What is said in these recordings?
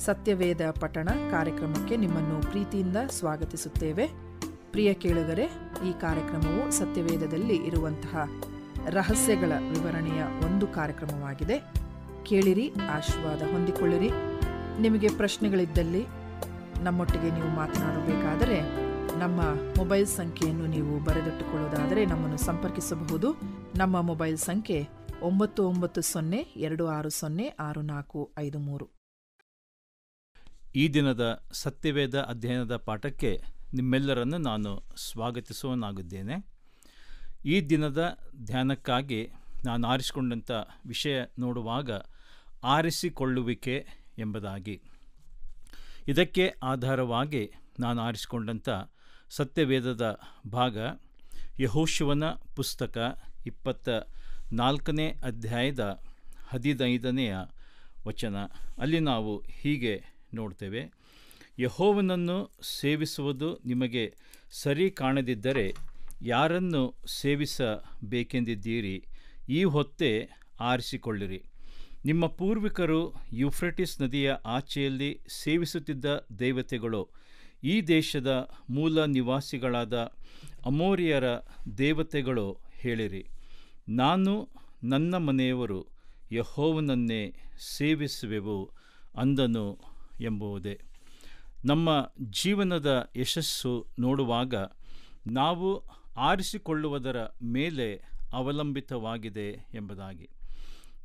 ಸತ್ಯವೇದ ಪಠಣ ಕಾರ್ಯಕ್ರಮಕ್ಕೆ ನಿಮ್ಮನ್ನು ಪ್ರೀತಿಯಿಂದ ಸ್ವಾಗತಿಸುತ್ತೇವೆ. ಪ್ರಿಯ ಕೇಳುಗರೆ, ಈ ಕಾರ್ಯಕ್ರಮವು ಸತ್ಯವೇದದಲ್ಲಿ ಇರುವಂತಹ ರಹಸ್ಯಗಳ ವಿವರಣೆಯ ಒಂದು ಕಾರ್ಯಕ್ರಮವಾಗಿದೆ. ಕೇಳಿರಿ, ಆಶೀರ್ವಾದ ಹೊಂದಿಕೊಳ್ಳಿರಿ. ನಿಮಗೆ ಪ್ರಶ್ನೆಗಳಿದ್ದಲ್ಲಿ ನಮ್ಮೊಟ್ಟಿಗೆ ನೀವು ಮಾತನಾಡಬೇಕಾದರೆ ನಮ್ಮ ಮೊಬೈಲ್ ಸಂಖ್ಯೆಯನ್ನು ನೀವು ಬರೆದಿಟ್ಟುಕೊಳ್ಳುವುದಾದರೆ ನಮ್ಮನ್ನು ಸಂಪರ್ಕಿಸಬಹುದು. ನಮ್ಮ ಮೊಬೈಲ್ ಸಂಖ್ಯೆ 9902606453. ಈ ದಿನದ ಸತ್ಯವೇದ ಅಧ್ಯಯನದ ಪಾಠಕ್ಕೆ ನಿಮ್ಮೆಲ್ಲರನ್ನು ನಾನು ಸ್ವಾಗತಿಸುವನಾಗಿದ್ದೇನೆ. ಈ ದಿನದ ಧ್ಯಾನಕ್ಕಾಗಿ ನಾನು ಆರಿಸಿಕೊಂಡಂಥ ವಿಷಯ ನೋಡುವಾಗ ಆರಿಸಿಕೊಳ್ಳುವಿಕೆ ಎಂಬುದಾಗಿ, ಇದಕ್ಕೆ ಆಧಾರವಾಗಿ ನಾನು ಆರಿಸಿಕೊಂಡಂಥ ಸತ್ಯವೇದದ ಭಾಗ ಯೆಹೋಶುವನ ಪುಸ್ತಕ 24ನೇ ಅಧ್ಯಾಯದ 15ನೇ ವಚನ. ಅಲ್ಲಿ ನಾವು ಹೀಗೆ ನೋಡ್ತೇವೆ: ಯೆಹೋವನನ್ನು ಸೇವಿಸುವುದು ನಿಮಗೆ ಸರಿ ಕಾಣದಿದ್ದರೆ ಯಾರನ್ನು ಸೇವಿಸಬೇಕೆಂದಿದ್ದೀರಿ? ಈ ಹೊತ್ತೇ ಆರಿಸಿಕೊಳ್ಳಿರಿ. ನಿಮ್ಮ ಪೂರ್ವಿಕರು ಯೂಫ್ರೆಟಿಸ್ ನದಿಯ ಆಚೆಯಲ್ಲಿ ಸೇವಿಸುತ್ತಿದ್ದ ದೇವತೆಗಳು ಈ ದೇಶದ ಮೂಲ ನಿವಾಸಿಗಳಾದ ಅಮೋರಿಯರ ದೇವತೆಗಳು ಹೇಳಿರಿ. ನಾನು ನನ್ನ ಮನೆಯವರು ಯೆಹೋವನನ್ನೇ ಸೇವಿಸುವೆವು ಅಂದನು ಎಂಬುದೇ. ನಮ್ಮ ಜೀವನದ ಯಶಸ್ಸು ನೋಡುವಾಗ ನಾವು ಆರಿಸಿಕೊಳ್ಳುವುದರ ಮೇಲೆ ಅವಲಂಬಿತವಾಗಿದೆ ಎಂಬುದಾಗಿ.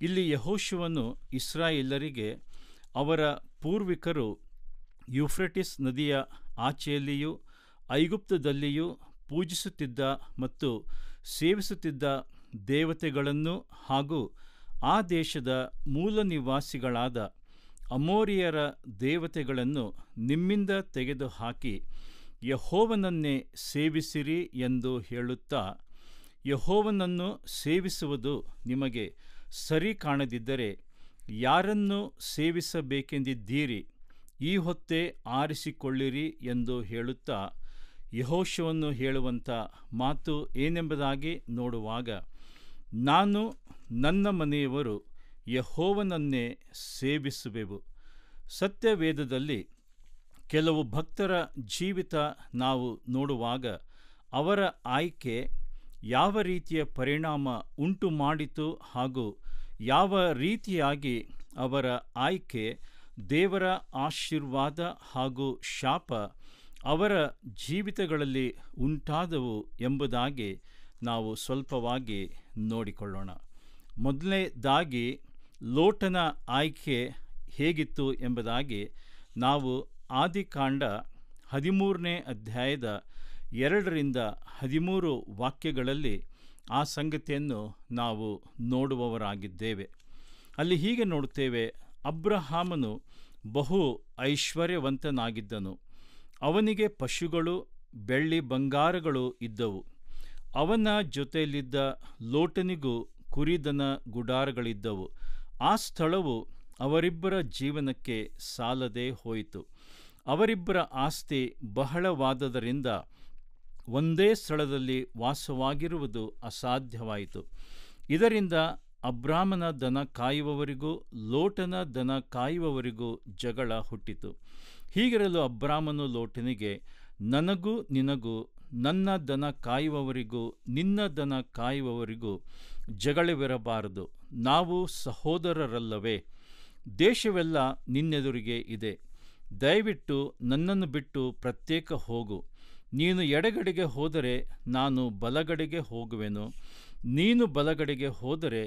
ಇಲ್ಲಿ ಯೆಹೋಶುವನು ಇಸ್ರಾಯೇಲರಿಗೆ ಅವರ ಪೂರ್ವಿಕರು ಯೂಫ್ರೆಟಿಸ್ ನದಿಯ ಆಚೆಯಲ್ಲಿಯೂ ಐಗುಪ್ತದಲ್ಲಿಯೂ ಪೂಜಿಸುತ್ತಿದ್ದ ಮತ್ತು ಸೇವಿಸುತ್ತಿದ್ದ ದೇವತೆಗಳನ್ನು ಹಾಗೂ ಆ ದೇಶದ ಮೂಲ ನಿವಾಸಿಗಳಾದ ಅಮೋರಿಯರ ದೇವತೆಗಳನ್ನು ನಿಮ್ಮಿಂದ ತೆಗೆದುಹಾಕಿ ಯೆಹೋವನನ್ನೇ ಸೇವಿಸಿರಿ ಎಂದು ಹೇಳುತ್ತಾ, ಯೆಹೋವನನ್ನು ಸೇವಿಸುವುದು ನಿಮಗೆ ಸರಿ ಕಾಣದಿದ್ದರೆ ಯಾರನ್ನು ಸೇವಿಸಬೇಕೆಂದಿದ್ದೀರಿ? ಈ ಹೊತ್ತೇ ಆರಿಸಿಕೊಳ್ಳಿರಿ ಎಂದು ಹೇಳುತ್ತಾ ಯೆಹೋಶುವನು ಹೇಳುವಂಥ ಮಾತು ಏನೆಂಬುದಾಗಿ ನೋಡುವಾಗ, ನಾನು ನನ್ನ ಮನೆಯವರು ಯೆಹೋವನನ್ನೇ ಸೇವಿಸುವೆವು. ಸತ್ಯವೇದದಲ್ಲಿ ಕೆಲವು ಭಕ್ತರ ಜೀವಿತ ನಾವು ನೋಡುವಾಗ ಅವರ ಆಯ್ಕೆ ಯಾವ ರೀತಿಯ ಪರಿಣಾಮ ಉಂಟು ಮಾಡಿತು ಹಾಗೂ ಯಾವ ರೀತಿಯಾಗಿ ಅವರ ಆಯ್ಕೆ ದೇವರ ಆಶೀರ್ವಾದ ಹಾಗೂ ಶಾಪ ಅವರ ಜೀವಿತಗಳಲ್ಲಿ ಉಂಟಾದವು ಎಂಬುದಾಗಿ ನಾವು ಸ್ವಲ್ಪವಾಗಿ ನೋಡಿಕೊಳ್ಳೋಣ. ಮೊದಲನೇದಾಗಿ ಲೋಟನ ಆಯ್ಕೆ ಹೇಗಿತ್ತು ಎಂಬುದಾಗಿ ನಾವು ಆದಿಕಾಂಡ 13ನೇ ಅಧ್ಯಾಯದ 2-13 ವಾಕ್ಯಗಳಲ್ಲಿ ಆ ಸಂಗತಿಯನ್ನು ನಾವು ನೋಡುವವರಾಗಿದ್ದೇವೆ. ಅಲ್ಲಿ ಹೀಗೆ ನೋಡುತ್ತೇವೆ: ಅಬ್ರಹಾಮನು ಬಹು ಐಶ್ವರ್ಯವಂತನಾಗಿದ್ದನು. ಅವನಿಗೆ ಪಶುಗಳು, ಬೆಳ್ಳಿ ಬಂಗಾರಗಳು ಇದ್ದವು. ಅವನ ಜೊತೆಯಲ್ಲಿದ್ದ ಲೋಟನಿಗೂ ಕುರಿದನ ಗುಡಾರಗಳಿದ್ದವು. ಆ ಸ್ಥಳವು ಅವರಿಬ್ಬರ ಜೀವನಕ್ಕೆ ಸಾಲದೆ ಹೋಯಿತು. ಅವರಿಬ್ಬರ ಆಸ್ತಿ ಬಹಳವಾದದರಿಂದ ಒಂದೇ ಸ್ಥಳದಲ್ಲಿ ವಾಸವಾಗಿರುವುದು ಅಸಾಧ್ಯವಾಯಿತು. ಇದರಿಂದ ಅಬ್ರಾಮನ ದನ ಕಾಯುವವರಿಗೂ ಲೋಟನ ದನ ಕಾಯುವವರಿಗೂ ಜಗಳ ಹುಟ್ಟಿತು. ಹೀಗಿರಲು ಅಬ್ರಾಮನು ಲೋಟನಿಗೆ, ನನಗೂ ನಿನಗೂ ನನ್ನ ದನ ಕಾಯುವವರಿಗೂ ನಿನ್ನ ದನ ಕಾಯುವವರಿಗೂ ಜಗಳವಿರಬಾರದು. ನಾವು ಸಹೋದರರಲ್ಲವೇ? ದೇಶವೆಲ್ಲ ನಿನ್ನೆದುರಿಗೆ ಇದೆ. ದಯವಿಟ್ಟು ನನ್ನನ್ನು ಬಿಟ್ಟು ಪ್ರತ್ಯೇಕ ಹೋಗು. ನೀನು ಎಡಗಡೆಗೆ ಹೋದರೆ ನಾನು ಬಲಗಡೆಗೆ ಹೋಗುವೆನು, ನೀನು ಬಲಗಡೆಗೆ ಹೋದರೆ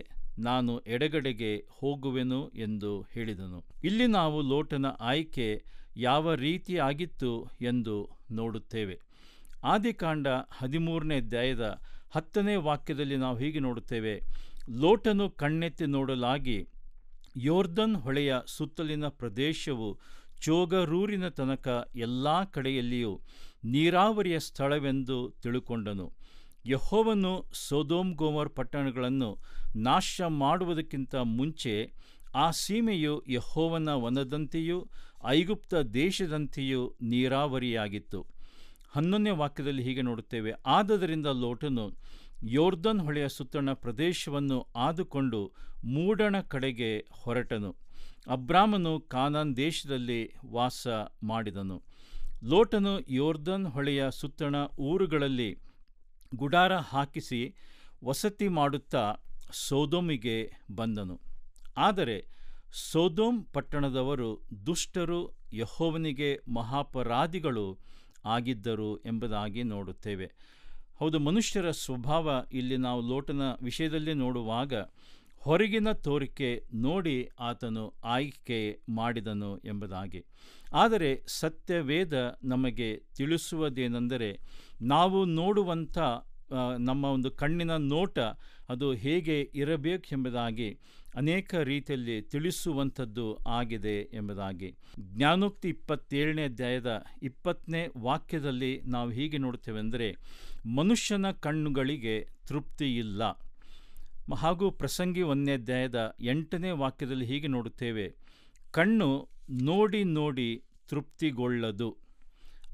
ನಾನು ಎಡಗಡೆಗೆ ಹೋಗುವೆನು ಎಂದು ಹೇಳಿದನು. ಇಲ್ಲಿ ನಾವು ಲೋಟನ ಆಯ್ಕೆ ಯಾವ ರೀತಿಯಾಗಿತ್ತು ಎಂದು ನೋಡುತ್ತೇವೆ. ಆದಿಕಾಂಡ 13ನೇ ಅಧ್ಯಾಯದ 10ನೇ ವಾಕ್ಯದಲ್ಲಿ ನಾವು ಹೀಗೆ ನೋಡುತ್ತೇವೆ: ಲೋಟನು ಕಣ್ಣೆತ್ತಿ ನೋಡಲಾಗಿ ಯೋರ್ದನ್ ಹೊಳೆಯ ಸುತ್ತಲಿನ ಪ್ರದೇಶವು ಚೋಗರೂರಿನ ತನಕ ಎಲ್ಲ ಕಡೆಯಲ್ಲಿಯೂ ನೀರಾವರಿಯ ಸ್ಥಳವೆಂದು ತಿಳುಕೊಂಡನು. ಯೆಹೋವನು ಸೊದೋಮ್ ಗೋಮರ್ ಪಟ್ಟಣಗಳನ್ನು ನಾಶ ಮಾಡುವುದಕ್ಕಿಂತ ಮುಂಚೆ ಆ ಸೀಮೆಯು ಯೆಹೋವನ ವನದಂತೆಯೂ ಐಗುಪ್ತ ದೇಶದಂತೆಯೂ ನೀರಾವರಿಯಾಗಿತ್ತು. 11ನೇ ವಾಕ್ಯದಲ್ಲಿ ಹೀಗೆ ನೋಡುತ್ತೇವೆ: ಆದದರಿಂದ ಲೋಟನು ಯೋರ್ದನ್ ಹೊಳೆಯ ಸುತ್ತಣ ಪ್ರದೇಶವನ್ನು ಆದುಕೊಂಡು ಮೂಡಣ ಕಡೆಗೆ ಹೊರಟನು. ಅಬ್ರಾಮನು ಕಾನಾನ್ ದೇಶದಲ್ಲಿ ವಾಸ ಮಾಡಿದನು. ಲೋಟನು ಯೋರ್ದನ್ ಹೊಳೆಯ ಸುತ್ತಣ ಊರುಗಳಲ್ಲಿ ಗುಡಾರ ಹಾಕಿಸಿ ವಸತಿ ಮಾಡುತ್ತಾ ಸೊದೋಮಿಗೆ ಬಂದನು. ಆದರೆ ಸೊದೋಮ್ ಪಟ್ಟಣದವರು ದುಷ್ಟರು, ಯೆಹೋವನಿಗೆ ಮಹಾಪರಾಧಿಗಳು ಆಗಿದ್ದರು ಎಂಬುದಾಗಿ ನೋಡುತ್ತೇವೆ. ಹೌದು, ಮನುಷ್ಯರ ಸ್ವಭಾವ ಇಲ್ಲಿ ನಾವು ಲೋಟನ ವಿಷಯದಲ್ಲಿ ನೋಡುವಾಗ ಹೊರಗಿನ ತೋರಿಕೆ ನೋಡಿ ಆತನು ಆಯ್ಕೆ ಮಾಡಿದನು ಎಂಬುದಾಗಿ. ಆದರೆ ಸತ್ಯವೇದ ನಮಗೆ ತಿಳಿಸುವುದೇನೆಂದರೆ, ನಾವು ನೋಡುವಂಥ ನಮ್ಮ ಒಂದು ಕಣ್ಣಿನ ನೋಟ ಅದು ಹೇಗೆ ಇರಬೇಕೆಂಬುದಾಗಿ ಅನೇಕ ರೀತಿಯಲ್ಲಿ ತಿಳಿಸುವಂಥದ್ದು ಆಗಿದೆ ಎಂಬುದಾಗಿ. ಜ್ಞಾನೋಕ್ತಿ 27ನೇ ಅಧ್ಯಾಯದ 20ನೇ ವಾಕ್ಯದಲ್ಲಿ ನಾವು ಹೀಗೆ ನೋಡ್ತೇವೆ ಅಂದರೆ, ಮನುಷ್ಯನ ಕಣ್ಣುಗಳಿಗೆ ತೃಪ್ತಿ ಇಲ್ಲ. ಹಾಗೂ ಪ್ರಸಂಗಿ 1ನೇ ಅಧ್ಯಾಯದ 8ನೇ ವಾಕ್ಯದಲ್ಲಿ ಹೀಗೆ ನೋಡುತ್ತೇವೆ, ಕಣ್ಣು ನೋಡಿ ನೋಡಿ ತೃಪ್ತಿಗೊಳ್ಳದು.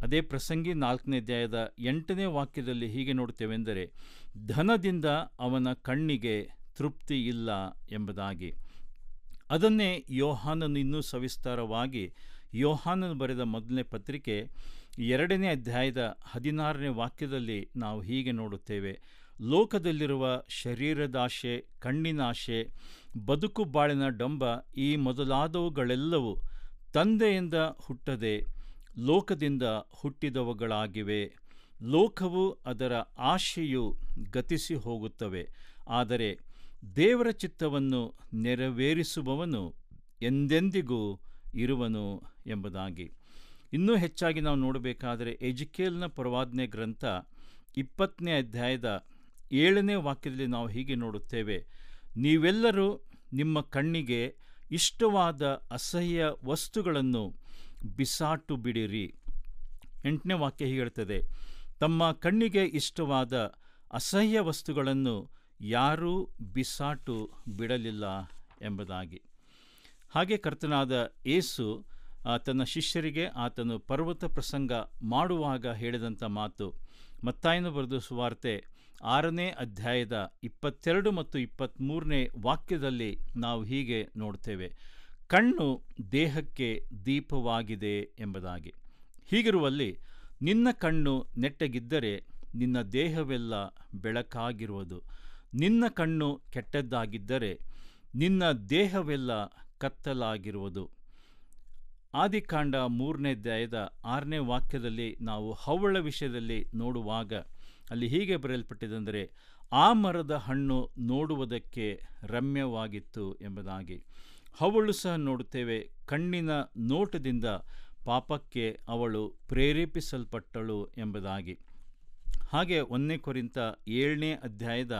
ಅದೇ ಪ್ರಸಂಗಿ 4ನೇ ಅಧ್ಯಾಯದ 8ನೇ ವಾಕ್ಯದಲ್ಲಿ ಹೀಗೆ ನೋಡುತ್ತೇವೆ ಅಂದರೆ, ಧನದಿಂದ ಅವನ ಕಣ್ಣಿಗೆ ತೃಪ್ತಿ ಇಲ್ಲ ಎಂಬುದಾಗಿ. ಅದನ್ನೇ ಯೋಹಾನನು ಇನ್ನೂ ಸವಿಸ್ತಾರವಾಗಿ ಯೋಹಾನನು ಬರೆದ ಮೊದಲನೇ ಪತ್ರಿಕೆ 2ನೇ ಅಧ್ಯಾಯದ 16ನೇ ವಾಕ್ಯದಲ್ಲಿ ನಾವು ಹೀಗೆ ನೋಡುತ್ತೇವೆ, ಲೋಕದಲ್ಲಿರುವ ಶರೀರದಾಶೆ, ಕಣ್ಣಿನಾಶೆ, ಬದುಕು ಬಾಳಿನ ಡಂಬ ಈ ಮೊದಲಾದವುಗಳೆಲ್ಲವೂ ತಂದೆಯಿಂದ ಹುಟ್ಟದೆ ಲೋಕದಿಂದ ಹುಟ್ಟಿದವುಗಳಾಗಿವೆ. ಲೋಕವು ಅದರ ಆಶೆಯು ಗತಿಸಿ ಹೋಗುತ್ತವೆ, ಆದರೆ ದೇವರ ಚಿತ್ತವನ್ನು ನೆರವೇರಿಸುವವನು ಎಂದೆಂದಿಗೂ ಇರುವನು ಎಂಬುದಾಗಿ. ಇನ್ನೂ ಹೆಚ್ಚಾಗಿ ನಾವು ನೋಡಬೇಕಾದರೆ ಎಜಿಕೇಲ್ನ ಪ್ರವಾದನೆ ಗ್ರಂಥ 20ನೇ ಅಧ್ಯಾಯದ 7ನೇ ವಾಕ್ಯದಲ್ಲಿ ನಾವು ಹೀಗೆ ನೋಡುತ್ತೇವೆ, ನೀವೆಲ್ಲರೂ ನಿಮ್ಮ ಕಣ್ಣಿಗೆ ಇಷ್ಟವಾದ ಅಸಹ್ಯ ವಸ್ತುಗಳನ್ನು ಬಿಸಾಟು ಬಿಡಿರಿ. 8ನೇ ವಾಕ್ಯ ಹೀಗೆ ಹೇಳ್ತದೆ, ತಮ್ಮ ಕಣ್ಣಿಗೆ ಇಷ್ಟವಾದ ಅಸಹ್ಯ ವಸ್ತುಗಳನ್ನು ಯಾರೂ ಬಿಸಾಟು ಬಿಡಲಿಲ್ಲ ಎಂಬುದಾಗಿ. ಹಾಗೆ ಕರ್ತನಾದ ಯೇಸು ತನ್ನ ಶಿಷ್ಯರಿಗೆ ಆತನು ಪರ್ವತ ಪ್ರಸಂಗ ಮಾಡುವಾಗ ಹೇಳಿದಂಥ ಮಾತು, ಮತ್ತಾಯನು ಬರೆದ ಸುವಾರ್ತೆ 6ನೇ ಅಧ್ಯಾಯದ 22 ಮತ್ತು 23ನೇ ವಾಕ್ಯದಲ್ಲಿ ನಾವು ಹೀಗೆ ನೋಡ್ತೇವೆ, ಕಣ್ಣು ದೇಹಕ್ಕೆ ದೀಪವಾಗಿದೆ ಎಂಬುದಾಗಿ. ಹೀಗಿರುವಲ್ಲಿ ನಿನ್ನ ಕಣ್ಣು ನೆಟ್ಟಗಿದ್ದರೆ ನಿನ್ನ ದೇಹವೆಲ್ಲ ಬೆಳಕಾಗಿರುವುದು. ನಿನ್ನ ಕಣ್ಣು ಕೆಟ್ಟದ್ದಾಗಿದ್ದರೆ ನಿನ್ನ ದೇಹವೆಲ್ಲ ಕತ್ತಲಾಗಿರುವುದು. ಆದಿಕಾಂಡ 3ನೇ ಅಧ್ಯಾಯದ 6ನೇ ವಾಕ್ಯದಲ್ಲಿ ನಾವು ಹವ್ವಳ ವಿಷಯದಲ್ಲಿ ನೋಡುವಾಗ ಅಲ್ಲಿ ಹೀಗೆ ಬರೆಯಲ್ಪಟ್ಟಿದೆಂದರೆ, ಆ ಮರದ ಹಣ್ಣು ನೋಡುವುದಕ್ಕೆ ರಮ್ಯವಾಗಿತ್ತು ಎಂಬುದಾಗಿ. ಹವ್ವಳು ಸಹ ನೋಡುತ್ತೇವೆ, ಕಣ್ಣಿನ ನೋಟದಿಂದ ಪಾಪಕ್ಕೆ ಅವಳು ಪ್ರೇರೇಪಿಸಲ್ಪಟ್ಟಳು ಎಂಬುದಾಗಿ. ಹಾಗೆ 1ನೇ ಕೊರಿಂಥ 7ನೇ ಅಧ್ಯಾಯದ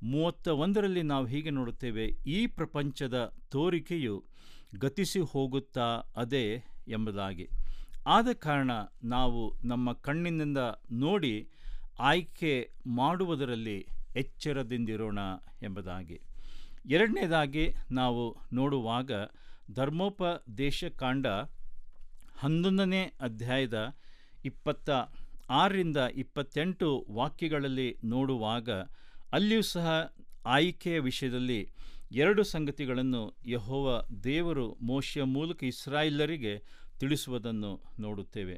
31ರಲ್ಲಿ ನಾವು ಹೀಗೆ ನೋಡುತ್ತೇವೆ, ಈ ಪ್ರಪಂಚದ ತೋರಿಕೆಯು ಗತಿಸಿ ಹೋಗುತ್ತಾ ಅದೇ ಎಂಬುದಾಗಿ. ಆದ ಕಾರಣ ನಾವು ನಮ್ಮ ಕಣ್ಣಿನಿಂದ ನೋಡಿ ಆಯ್ಕೆ ಮಾಡುವುದರಲ್ಲಿ ಎಚ್ಚರದಿಂದಿರೋಣ ಎಂಬುದಾಗಿ. ಎರಡನೇದಾಗಿ ನಾವು ನೋಡುವಾಗ ಧರ್ಮೋಪದೇಶಕಾಂಡ 11ನೇ ಅಧ್ಯಾಯದ 26ರಿಂದ 28 ವಾಕ್ಯಗಳಲ್ಲಿ ನೋಡುವಾಗ ಅಲ್ಲಿಯೂ ಸಹ ಆಯ್ಕೆಯ ವಿಷಯದಲ್ಲಿ 2 ಸಂಗತಿಗಳನ್ನು ಯೆಹೋವ ದೇವರು ಮೋಶೆಯ ಮೂಲಕ ಇಸ್ರಾಯೇಲರಿಗೆ ತಿಳಿಸುವುದನ್ನು ನೋಡುತ್ತೇವೆ.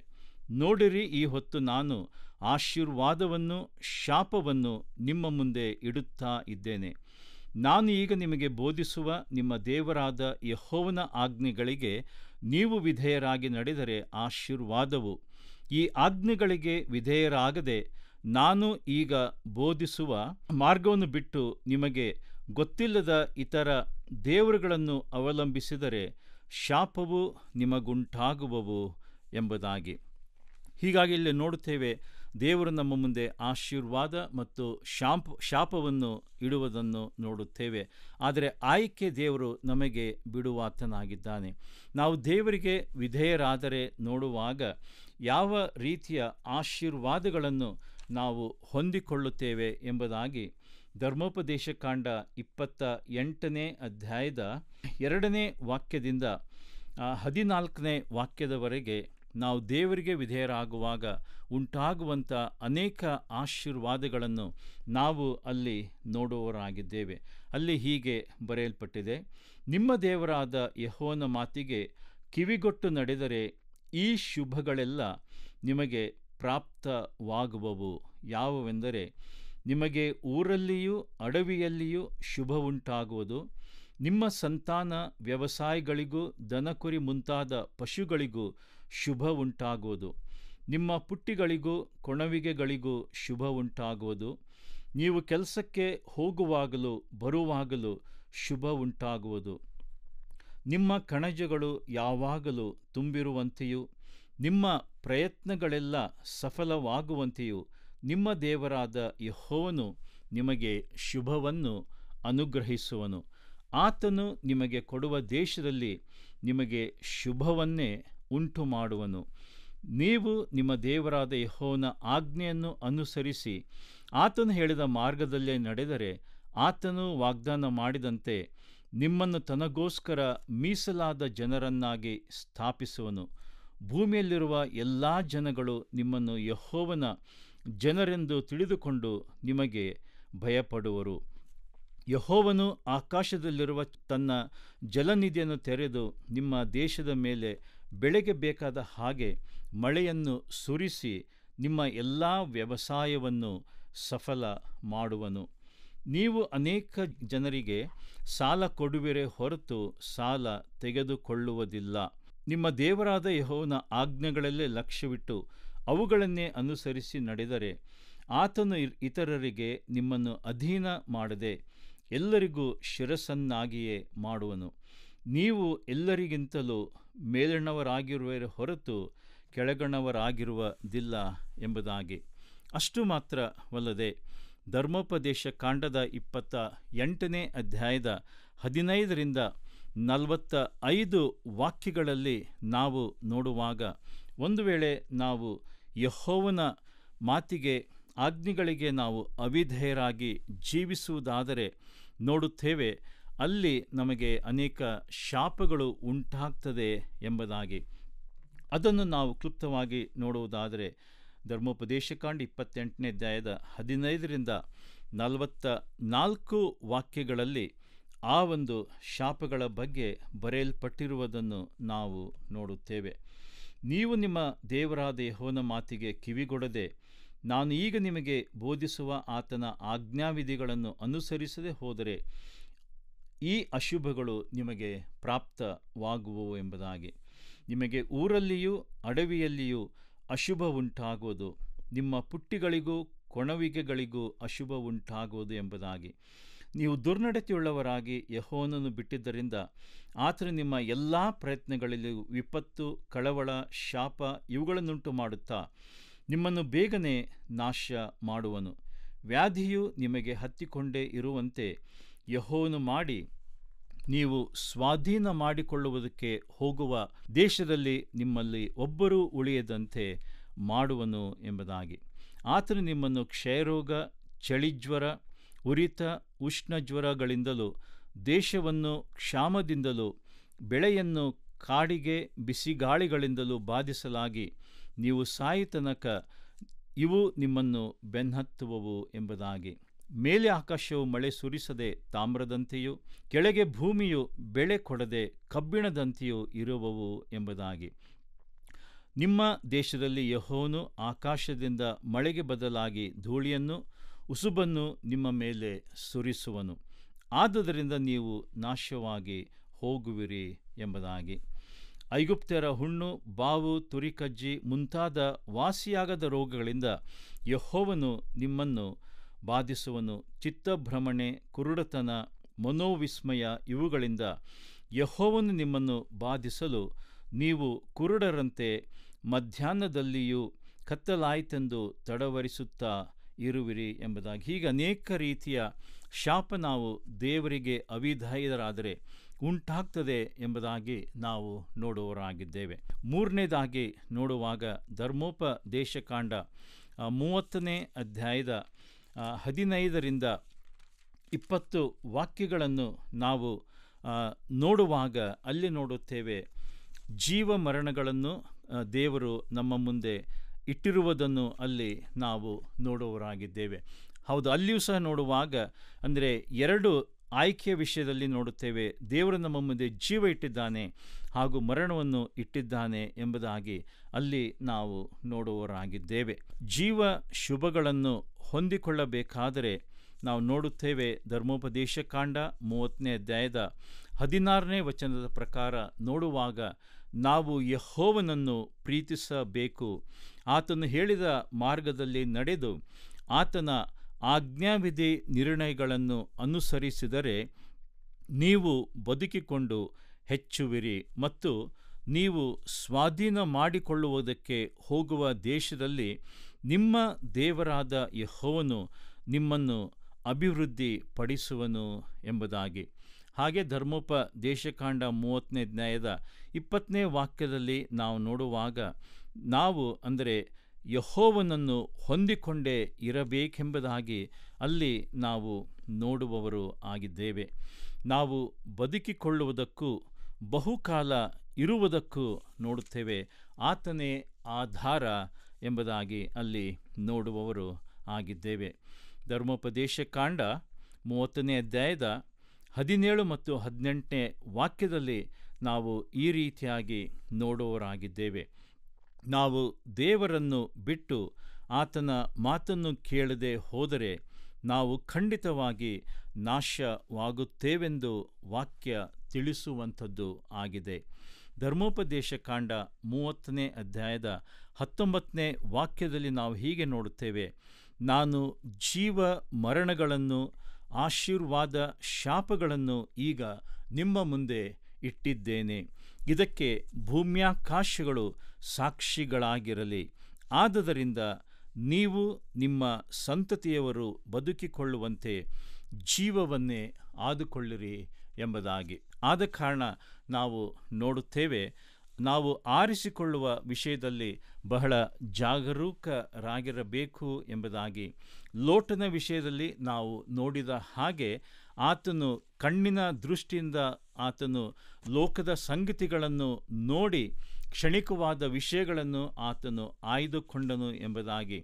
ನೋಡಿರಿ, ಈ ಹೊತ್ತು ನಾನು ಆಶೀರ್ವಾದವನ್ನು ಶಾಪವನ್ನು ನಿಮ್ಮ ಮುಂದೆ ಇಡುತ್ತಾ ಇದ್ದೇನೆ. ನಾನು ಈಗ ನಿಮಗೆ ಬೋಧಿಸುವ ನಿಮ್ಮ ದೇವರಾದ ಯೆಹೋವನ ಆಜ್ಞೆಗಳಿಗೆ ನೀವು ವಿಧೇಯರಾಗಿ ನಡೆದರೆ ಆಶೀರ್ವಾದವು. ಈ ಆಜ್ಞೆಗಳಿಗೆ ವಿಧೇಯರಾಗದೆ ನಾನು ಈಗ ಬೋಧಿಸುವ ಮಾರ್ಗವನ್ನು ಬಿಟ್ಟು ನಿಮಗೆ ಗೊತ್ತಿಲ್ಲದ ಇತರ ದೇವರುಗಳನ್ನು ಅವಲಂಬಿಸಿದರೆ ಶಾಪವು ನಿಮಗುಂಟಾಗುವವು ಎಂಬುದಾಗಿ. ಹೀಗಾಗಿ ಇಲ್ಲಿ ನೋಡುತ್ತೇವೆ, ದೇವರು ನಮ್ಮ ಮುಂದೆ ಆಶೀರ್ವಾದ ಮತ್ತು ಶಾಪವನ್ನು ಇಡುವುದನ್ನು ನೋಡುತ್ತೇವೆ. ಆದರೆ ಆಯ್ಕೆ ದೇವರು ನಮಗೆ ಬಿಡುವಾತನಾಗಿದ್ದಾನೆ. ನಾವು ದೇವರಿಗೆ ವಿಧೇಯರಾದರೆ ನೋಡುವಾಗ ಯಾವ ರೀತಿಯ ಆಶೀರ್ವಾದಗಳನ್ನು ನಾವು ಹೊಂದಿಕೊಳ್ಳುತ್ತೇವೆ ಎಂಬುದಾಗಿ ಧರ್ಮೋಪದೇಶಕಾಂಡ 28ನೇ ಅಧ್ಯಾಯದ 2ನೇ ವಾಕ್ಯದಿಂದ 14ನೇ ವಾಕ್ಯದವರೆಗೆ ನಾವು ದೇವರಿಗೆ ವಿಧೇಯರಾಗುವಾಗ ಉಂಟಾಗುವಂಥ ಅನೇಕ ಆಶೀರ್ವಾದಗಳನ್ನು ನಾವು ಅಲ್ಲಿ ನೋಡುವವರಾಗಿದ್ದೇವೆ. ಅಲ್ಲಿ ಹೀಗೆ ಬರೆಯಲ್ಪಟ್ಟಿದೆ, ನಿಮ್ಮ ದೇವರಾದ ಯೆಹೋವನ ಮಾತಿಗೆ ಕಿವಿಗೊಟ್ಟು ನಡೆದರೆ ಈ ಶುಭಗಳೆಲ್ಲ ನಿಮಗೆ ಪ್ರಾಪ್ತವಾಗುವವು. ಯಾವುವೆಂದರೆ, ನಿಮಗೆ ಊರಲ್ಲಿಯೂ ಅಡವಿಯಲ್ಲಿಯೂ ಶುಭವುಂಟಾಗುವುದು, ನಿಮ್ಮ ಸಂತಾನ ವ್ಯವಸಾಯಗಳಿಗೂ ದನಕುರಿ ಮುಂತಾದ ಪಶುಗಳಿಗೂ ಶುಭವುಂಟಾಗುವುದು, ನಿಮ್ಮ ಪುಟ್ಟಿಗಳಿಗೂ ಕೊಣವಿಗೆಗಳಿಗೂ ಶುಭವುಂಟಾಗುವುದು, ನೀವು ಕೆಲಸಕ್ಕೆ ಹೋಗುವಾಗಲೂ ಬರುವಾಗಲೂ ಶುಭವುಂಟಾಗುವುದು, ನಿಮ್ಮ ಕಣಜಗಳು ಯಾವಾಗಲೂ ತುಂಬಿರುವಂತೆಯೂ ನಿಮ್ಮ ಪ್ರಯತ್ನಗಳೆಲ್ಲ ಸಫಲವಾಗುವಂತೆಯೂ ನಿಮ್ಮ ದೇವರಾದ ಯೆಹೋವನು ನಿಮಗೆ ಶುಭವನ್ನು ಅನುಗ್ರಹಿಸುವನು. ಆತನು ನಿಮಗೆ ಕೊಡುವ ದೇಶದಲ್ಲಿ ನಿಮಗೆ ಶುಭವನ್ನೇ ಉಂಟು ಮಾಡುವನು. ನೀವು ನಿಮ್ಮ ದೇವರಾದ ಯೆಹೋವನ ಆಜ್ಞೆಯನ್ನು ಅನುಸರಿಸಿ ಆತನು ಹೇಳಿದ ಮಾರ್ಗದಲ್ಲೇ ನಡೆದರೆ ಆತನು ವಾಗ್ದಾನ ಮಾಡಿದಂತೆ ನಿಮ್ಮನ್ನು ತನಗೋಸ್ಕರ ಮೀಸಲಾದ ಜನರನ್ನಾಗಿ ಸ್ಥಾಪಿಸುವನು. ಭೂಮಿಯಲ್ಲಿರುವ ಎಲ್ಲ ಜನಗಳು ನಿಮ್ಮನ್ನು ಯೆಹೋವನ ಜನರೆಂದು ತಿಳಿದುಕೊಂಡು ನಿಮಗೆ ಭಯಪಡುವರು. ಯೆಹೋವನು ಆಕಾಶದಲ್ಲಿರುವ ತನ್ನ ಜಲನಿಧಿಯನ್ನು ತೆರೆದು ನಿಮ್ಮ ದೇಶದ ಮೇಲೆ ಬೆಳೆಗೆ ಬೇಕಾದ ಹಾಗೆ ಮಳೆಯನ್ನು ಸುರಿಸಿ ನಿಮ್ಮ ಎಲ್ಲ ವ್ಯವಸಾಯವನ್ನು ಸಫಲ ಮಾಡುವನು. ನೀವು ಅನೇಕ ಜನರಿಗೆ ಸಾಲ ಕೊಡುವಿರೇ ಹೊರತು ಸಾಲ ತೆಗೆದುಕೊಳ್ಳುವುದಿಲ್ಲ. ನಿಮ್ಮ ದೇವರಾದ ಯೆಹೋವನ ಆಜ್ಞೆಗಳಲ್ಲೇ ಲಕ್ಷ್ಯವಿಟ್ಟು ಅವುಗಳನ್ನೇ ಅನುಸರಿಸಿ ನಡೆದರೆ ಆತನು ಇತರರಿಗೆ ನಿಮ್ಮನ್ನು ಅಧೀನ ಮಾಡದೆ ಎಲ್ಲರಿಗೂ ಶಿರಸ್ಸನ್ನಾಗಿಯೇ ಮಾಡುವನು. ನೀವು ಎಲ್ಲರಿಗಿಂತಲೂ ಮೇಲಿನವರಾಗಿರುವರೇ ಹೊರತು ಕೆಳಗಣವರಾಗಿರುವುದಿಲ್ಲ ಎಂಬುದಾಗಿ. ಅಷ್ಟು ಮಾತ್ರವಲ್ಲದೆ ಧರ್ಮೋಪದೇಶ ಕಾಂಡದ 28ನೇ ಅಧ್ಯಾಯದ 15ರಿಂದ 45 ವಾಕ್ಯಗಳಲ್ಲಿ ನಾವು ನೋಡುವಾಗ, ಒಂದು ವೇಳೆ ನಾವು ಯೆಹೋವನ ಮಾತಿಗೆ ಆಜ್ಞೆಗಳಿಗೆ ನಾವು ಅವಿಧೇಯರಾಗಿ ಜೀವಿಸುವುದಾದರೆ ನೋಡುತ್ತೇವೆ, ಅಲ್ಲಿ ನಮಗೆ ಅನೇಕ ಶಾಪಗಳು ಉಂಟಾಗ್ತದೆ ಎಂಬುದಾಗಿ. ಅದನ್ನು ನಾವು ಕ್ಲುಪ್ತವಾಗಿ ನೋಡುವುದಾದರೆ ಧರ್ಮೋಪದೇಶಕಾಂಡ 28ನೇ ಅಧ್ಯಾಯದ 15ರಿಂದ 44 ವಾಕ್ಯಗಳಲ್ಲಿ ಆ ಒಂದು ಶಾಪಗಳ ಬಗ್ಗೆ ಬರೆಯಲ್ಪಟ್ಟಿರುವುದನ್ನು ನಾವು ನೋಡುತ್ತೇವೆ. ನೀವು ನಿಮ್ಮ ದೇವರಾದ ಯೆಹೋವನ ಮಾತಿಗೆ ಕಿವಿಗೊಡದೆ ನಾನು ಈಗ ನಿಮಗೆ ಬೋಧಿಸುವ ಆತನ ಆಜ್ಞಾವಿಧಿಗಳನ್ನು ಅನುಸರಿಸದೆ ಹೋದರೆ ಈ ಅಶುಭಗಳು ನಿಮಗೆ ಪ್ರಾಪ್ತವಾಗುವವು ಎಂಬುದಾಗಿ. ನಿಮಗೆ ಊರಲ್ಲಿಯೂ ಅಡವಿಯಲ್ಲಿಯೂ ಅಶುಭ ಉಂಟಾಗುವುದು, ನಿಮ್ಮ ಪುಟ್ಟಿಗಳಿಗೂ ಕೊಣವಿಗೆಗಳಿಗೂ ಅಶುಭ ಉಂಟಾಗುವುದು ಎಂಬುದಾಗಿ. ನೀವು ದುರ್ನಡತೆಯುಳ್ಳವರಾಗಿ ಯೆಹೋವನನ್ನು ಬಿಟ್ಟಿದ್ದರಿಂದ ಆತನು ನಿಮ್ಮ ಎಲ್ಲ ಪ್ರಯತ್ನಗಳಲ್ಲಿಯೂ ವಿಪತ್ತು, ಕಳವಳ, ಶಾಪ ಇವುಗಳನ್ನುಂಟು ಮಾಡುತ್ತಾ ನಿಮ್ಮನ್ನು ಬೇಗನೆ ನಾಶ ಮಾಡುವನು. ವ್ಯಾಧಿಯು ನಿಮಗೆ ಹತ್ತಿಕೊಂಡೇ ಇರುವಂತೆ ಯೆಹೋವನು ಮಾಡಿ ನೀವು ಸ್ವಾಧೀನ ಮಾಡಿಕೊಳ್ಳುವುದಕ್ಕೆ ಹೋಗುವ ದೇಶದಲ್ಲಿ ನಿಮ್ಮಲ್ಲಿ ಒಬ್ಬರೂ ಉಳಿಯದಂತೆ ಮಾಡುವನು ಎಂಬುದಾಗಿ. ಆತನು ನಿಮ್ಮನ್ನು ಕ್ಷಯರೋಗ, ಚಳಿಜ್ವರ, ಉರಿತ, ಉಷ್ಣಜ್ವರಗಳಿಂದಲೂ ದೇಶವನ್ನು ಕ್ಷಾಮದಿಂದಲೂ ಬೆಳೆಯನ್ನು ಕಾಡಿಗೆ ಬಿಸಿಗಾಳಿಗಳಿಂದಲೂ ಬಾಧಿಸಲಾಗಿ ನೀವು ಸಾಯಿ ತನಕ ಇವು ನಿಮ್ಮನ್ನು ಬೆನ್ನತ್ತುವವು ಎಂಬುದಾಗಿ. ಮೇಲೆ ಆಕಾಶವು ಮಳೆ ಸುರಿಸದೆ ತಾಮ್ರದಂತೆಯೂ ಕೆಳಗೆ ಭೂಮಿಯು ಬೆಳೆ ಕೊಡದೆ ಕಬ್ಬಿಣದಂತೆಯೂ ಇರುವವು ಎಂಬುದಾಗಿ. ನಿಮ್ಮ ದೇಶದಲ್ಲಿ ಯೆಹೋವನು ಆಕಾಶದಿಂದ ಮಳೆಗೆ ಬದಲಾಗಿ ಧೂಳಿಯನ್ನು ಉಸುಬನ್ನು ನಿಮ್ಮ ಮೇಲೆ ಸುರಿಸುವನು. ಆದುದರಿಂದ ನೀವು ನಾಶವಾಗಿ ಹೋಗುವಿರಿ ಎಂಬುದಾಗಿ. ಐಗುಪ್ತ್ಯರ ಹುಣ್ಣು, ಬಾವು, ತುರಿಕಜ್ಜಿ ಮುಂತಾದ ವಾಸಿಯಾಗದ ರೋಗಗಳಿಂದ ಯೆಹೋವನು ನಿಮ್ಮನ್ನು ಬಾಧಿಸುವನು. ಚಿತ್ತಭ್ರಮಣೆ, ಕುರುಡತನ, ಮನೋವಿಸ್ಮಯ ಇವುಗಳಿಂದ ಯೆಹೋವನು ನಿಮ್ಮನ್ನು ಬಾಧಿಸಲು ನೀವು ಕುರುಡರಂತೆ ಮಧ್ಯಾಹ್ನದಲ್ಲಿಯೂ ಕತ್ತಲಾಯಿತೆಂದು ತಡವರಿಸುತ್ತಾ ಇರುವಿರಿ ಎಂಬುದಾಗಿ. ಹೀಗೆ ಅನೇಕ ರೀತಿಯ ಶಾಪ ನಾವು ದೇವರಿಗೆ ಅವಿಧೇಯರಾದರೆ ಉಂಟಾಗ್ತದೆ ಎಂಬುದಾಗಿ ನಾವು ನೋಡುವವರಾಗಿದ್ದೇವೆ. ಮೂರನೇದಾಗಿ ನೋಡುವಾಗ ಧರ್ಮೋಪದೇಶಕಾಂಡ 30ನೇ ಅಧ್ಯಾಯದ 15ರಿಂದ 20 ವಾಕ್ಯಗಳನ್ನು ನಾವು ನೋಡುವಾಗ ಅಲ್ಲಿ ನೋಡುತ್ತೇವೆ, ಜೀವ ಮರಣಗಳನ್ನು ದೇವರು ನಮ್ಮ ಮುಂದೆ ಇಟ್ಟಿರುವುದನ್ನು ಅಲ್ಲಿ ನಾವು ನೋಡುವವರಾಗಿದ್ದೇವೆ. ಹೌದು, ಅಲ್ಲಿಯೂ ಸಹ ನೋಡುವಾಗ ಅಂದರೆ ಎರಡು ಆಯ್ಕೆಯ ವಿಷಯದಲ್ಲಿ ನೋಡುತ್ತೇವೆ. ದೇವರು ನಮ್ಮ ಮುಂದೆ ಜೀವ ಇಟ್ಟಿದ್ದಾನೆ ಹಾಗೂ ಮರಣವನ್ನು ಇಟ್ಟಿದ್ದಾನೆ ಎಂಬುದಾಗಿ ಅಲ್ಲಿ ನಾವು ನೋಡುವವರಾಗಿದ್ದೇವೆ. ಜೀವ ಶುಭಗಳನ್ನು ಹೊಂದಿಕೊಳ್ಳಬೇಕಾದರೆ ನಾವು ನೋಡುತ್ತೇವೆ, ಧರ್ಮೋಪದೇಶ ಕಾಂಡ 30ನೇ ಅಧ್ಯಾಯದ 16ನೇ ವಚನದ ಪ್ರಕಾರ ನೋಡುವಾಗ ನಾವು ಯೆಹೋವನನ್ನು ಪ್ರೀತಿಸಬೇಕು, ಆತನು ಹೇಳಿದ ಮಾರ್ಗದಲ್ಲಿ ನಡೆದು ಆತನ ಆಜ್ಞಾವಿಧಿ ನಿರ್ಣಯಗಳನ್ನು ಅನುಸರಿಸಿದರೆ ನೀವು ಬದುಕಿಕೊಂಡು ಹೆಚ್ಚುವಿರಿ ಮತ್ತು ನೀವು ಸ್ವಾಧೀನ ಮಾಡಿಕೊಳ್ಳುವುದಕ್ಕೆ ಹೋಗುವ ದೇಶದಲ್ಲಿ ನಿಮ್ಮ ದೇವರಾದ ಯೆಹೋವನು ನಿಮ್ಮನ್ನು ಅಭಿವೃದ್ಧಿ ಪಡಿಸುವನು ಎಂಬುದಾಗಿ. ಹಾಗೆ ಧರ್ಮೋಪದೇಶಕಾಂಡ 30ನೇ ಅಧ್ಯಾಯದ 20ನೇ ವಾಕ್ಯದಲ್ಲಿ ನಾವು ನೋಡುವಾಗ ನಾವು ಅಂದರೆ ಯೆಹೋವನನ್ನು ಹೊಂದಿಕೊಂಡೇ ಇರಬೇಕೆಂಬುದಾಗಿ ಅಲ್ಲಿ ನಾವು ನೋಡುವವರು ಆಗಿದ್ದೇವೆ. ನಾವು ಬದುಕಿಕೊಳ್ಳುವುದಕ್ಕೂ ಬಹುಕಾಲ ಇರುವುದಕ್ಕೂ ನೋಡುತ್ತೇವೆ, ಆತನೇ ಆಧಾರ ಎಂಬುದಾಗಿ ಅಲ್ಲಿ ನೋಡುವವರು ಆಗಿದ್ದೇವೆ. ಧರ್ಮೋಪದೇಶ ಕಾಂಡ 30ನೇ ಅಧ್ಯಾಯದ 17 ಮತ್ತು 18ನೇ ವಾಕ್ಯದಲ್ಲಿ ನಾವು ಈ ರೀತಿಯಾಗಿ ನೋಡುವವರಾಗಿದ್ದೇವೆ. ನಾವು ದೇವರನ್ನು ಬಿಟ್ಟು ಆತನ ಮಾತನ್ನು ಕೇಳದೆ ಹೋದರೆ ನಾವು ಖಂಡಿತವಾಗಿ ನಾಶವಾಗುತ್ತೇವೆಂದು ವಾಕ್ಯ ತಿಳಿಸುವಂಥದ್ದು ಆಗಿದೆ. ಧರ್ಮೋಪದೇಶ ಕಾಂಡ 30ನೇ ಅಧ್ಯಾಯದ 19ನೇ ವಾಕ್ಯದಲ್ಲಿ ನಾವು ಹೀಗೆ ನೋಡುತ್ತೇವೆ, ನಾನು ಜೀವ ಮರಣಗಳನ್ನು ಆಶೀರ್ವಾದ ಶಾಪಗಳನ್ನು ಈಗ ನಿಮ್ಮ ಮುಂದೆ ಇಟ್ಟಿದ್ದೇನೆ, ಇದಕ್ಕೆ ಭೂಮ್ಯಾಕಾಶಗಳು ಸಾಕ್ಷಿಗಳಾಗಿರಲಿ. ಆದುದರಿಂದ ನೀವು ನಿಮ್ಮ ಸಂತತಿಯವರು ಬದುಕಿಕೊಳ್ಳುವಂತೆ ಜೀವವನ್ನೇ ಆದುಕೊಳ್ಳಿರಿ ಎಂಬುದಾಗಿ. ಆದ ಕಾರಣ ನಾವು ನೋಡುತ್ತೇವೆ, ನಾವು ಆರಿಸಿಕೊಳ್ಳುವ ವಿಷಯದಲ್ಲಿ ಬಹಳ ಜಾಗರೂಕರಾಗಿರಬೇಕು ಎಂಬುದಾಗಿ. ಲೋಟನ ವಿಷಯದಲ್ಲಿ ನಾವು ನೋಡಿದ ಹಾಗೆ ಆತನು ಕಣ್ಣಿನ ದೃಷ್ಟಿಯಿಂದ ಆತನು ಲೋಕದ ಸಂಗತಿಗಳನ್ನು ನೋಡಿ ಕ್ಷಣಿಕವಾದ ವಿಷಯಗಳನ್ನು ಆತನು ಆಯ್ದುಕೊಂಡನು ಎಂಬುದಾಗಿ.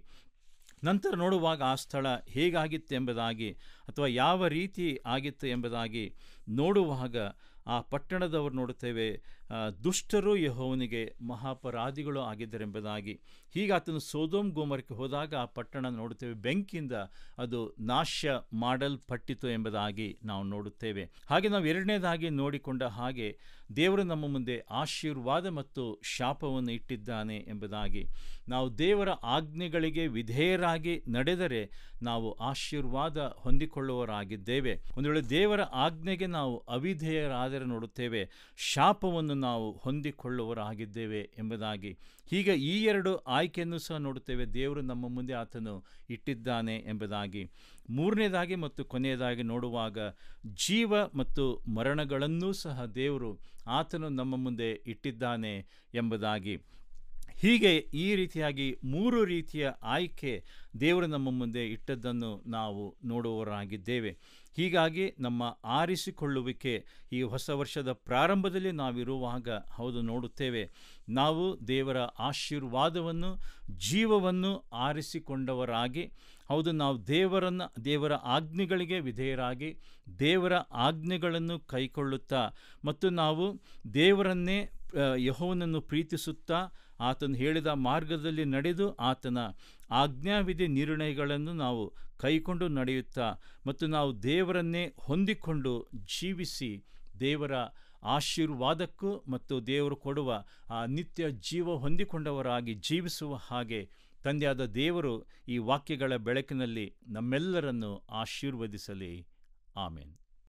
ನಂತರ ನೋಡುವಾಗ ಆ ಸ್ಥಳ ಹೇಗಾಗಿತ್ತು ಎಂಬುದಾಗಿ ಅಥವಾ ಯಾವ ರೀತಿ ಆಗಿತ್ತು ಎಂಬುದಾಗಿ ನೋಡುವಾಗ ಆ ಪಟ್ಟಣದವರು ನೋಡುತ್ತೇವೆ, ದುಷ್ಟರು ಯೆಹೋವನಿಗೆ ಮಹಾಪರಾಧಿಗಳು ಆಗಿದ್ದರೆಂಬುದಾಗಿ. ಹೀಗೆ ಆತನು ಸೊದೋಮ್ ಗೊಮೋರಕ್ಕೆ ಹೋದಾಗ ಆ ಪಟ್ಟಣ ನೋಡುತ್ತೇವೆ ಬೆಂಕಿಯಿಂದ ಅದು ನಾಶ ಮಾಡಲ್ಪಟ್ಟಿತು ಎಂಬುದಾಗಿ ನಾವು ನೋಡುತ್ತೇವೆ. ಹಾಗೆ ನಾವು ಎರಡನೇದಾಗಿ ನೋಡಿಕೊಂಡ ಹಾಗೆ ದೇವರು ನಮ್ಮ ಮುಂದೆ ಆಶೀರ್ವಾದ ಮತ್ತು ಶಾಪವನ್ನು ಇಟ್ಟಿದ್ದಾನೆ ಎಂಬುದಾಗಿ. ನಾವು ದೇವರ ಆಜ್ಞೆಗಳಿಗೆ ವಿಧೇಯರಾಗಿ ನಡೆದರೆ ನಾವು ಆಶೀರ್ವಾದ ಹೊಂದಿಕೊಳ್ಳುವವರಾಗಿದ್ದೇವೆ. ಒಂದು ವೇಳೆ ದೇವರ ಆಜ್ಞೆಗೆ ನಾವು ಅವಿಧೇಯರಾದರೆ ನೋಡುತ್ತೇವೆ ಶಾಪವನ್ನು ನಾವು ಹೊಂದಿಕೊಳ್ಳುವವರಾಗಿದ್ದೇವೆ ಎಂಬುದಾಗಿ. ಹೀಗೆ ಈ ಎರಡು ಆಯ್ಕೆಯನ್ನು ಸಹ ನೋಡುತ್ತೇವೆ, ದೇವರು ನಮ್ಮ ಮುಂದೆ ಆತನು ಇಟ್ಟಿದ್ದಾನೆ ಎಂಬುದಾಗಿ. ಮೂರನೇದಾಗಿ ಮತ್ತು ಕೊನೆಯದಾಗಿ ನೋಡುವಾಗ ಜೀವ ಮತ್ತು ಮರಣಗಳನ್ನೂ ಸಹ ದೇವರು ಆತನು ನಮ್ಮ ಮುಂದೆ ಇಟ್ಟಿದ್ದಾನೆ ಎಂಬುದಾಗಿ. ಹೀಗೆ ಈ ರೀತಿಯಾಗಿ ಮೂರು ರೀತಿಯ ಆಯ್ಕೆ ದೇವರು ನಮ್ಮ ಮುಂದೆ ಇಟ್ಟದ್ದನ್ನು ನಾವು ನೋಡುವವರಾಗಿದ್ದೇವೆ. ಹೀಗಾಗಿ ನಮ್ಮ ಆರಿಸಿಕೊಳ್ಳುವಿಕೆ ಈ ಹೊಸ ವರ್ಷದ ಪ್ರಾರಂಭದಲ್ಲಿ ನಾವಿರುವಾಗ ಹೌದು ನೋಡುತ್ತೇವೆ, ನಾವು ದೇವರ ಆಶೀರ್ವಾದವನ್ನು ಜೀವವನ್ನು ಆರಿಸಿಕೊಂಡವರಾಗಿ, ಹೌದು ನಾವು ದೇವರ ಆಜ್ಞೆಗಳಿಗೆ ವಿಧೇಯರಾಗಿ ದೇವರ ಆಜ್ಞೆಗಳನ್ನು ಕೈಕೊಳ್ಳುತ್ತಾ ಮತ್ತು ನಾವು ದೇವರನ್ನೇ ಯೆಹೋವನನ್ನು ಪ್ರೀತಿಸುತ್ತಾ ಆತನು ಹೇಳಿದ ಮಾರ್ಗದಲ್ಲಿ ನಡೆದು ಆತನ ಆಜ್ಞಾವಿಧಿ ನಿರ್ಣಯಗಳನ್ನು ನಾವು ಕೈಕೊಂಡು ನಡೆಯುತ್ತಾ ಮತ್ತು ನಾವು ದೇವರನ್ನೇ ಹೊಂದಿಕೊಂಡು ಜೀವಿಸಿ ದೇವರ ಆಶೀರ್ವಾದಕ್ಕೂ ಮತ್ತು ದೇವರು ಕೊಡುವ ಆ ನಿತ್ಯ ಜೀವ ಹೊಂದಿಕೊಂಡವರಾಗಿ ಜೀವಿಸುವ ಹಾಗೆ ತಂದೆಯಾದ ದೇವರು ಈ ವಾಕ್ಯಗಳ ಬೆಳಕಿನಲ್ಲಿ ನಮ್ಮೆಲ್ಲರನ್ನು ಆಶೀರ್ವದಿಸಲಿ. ಆಮೆನ್.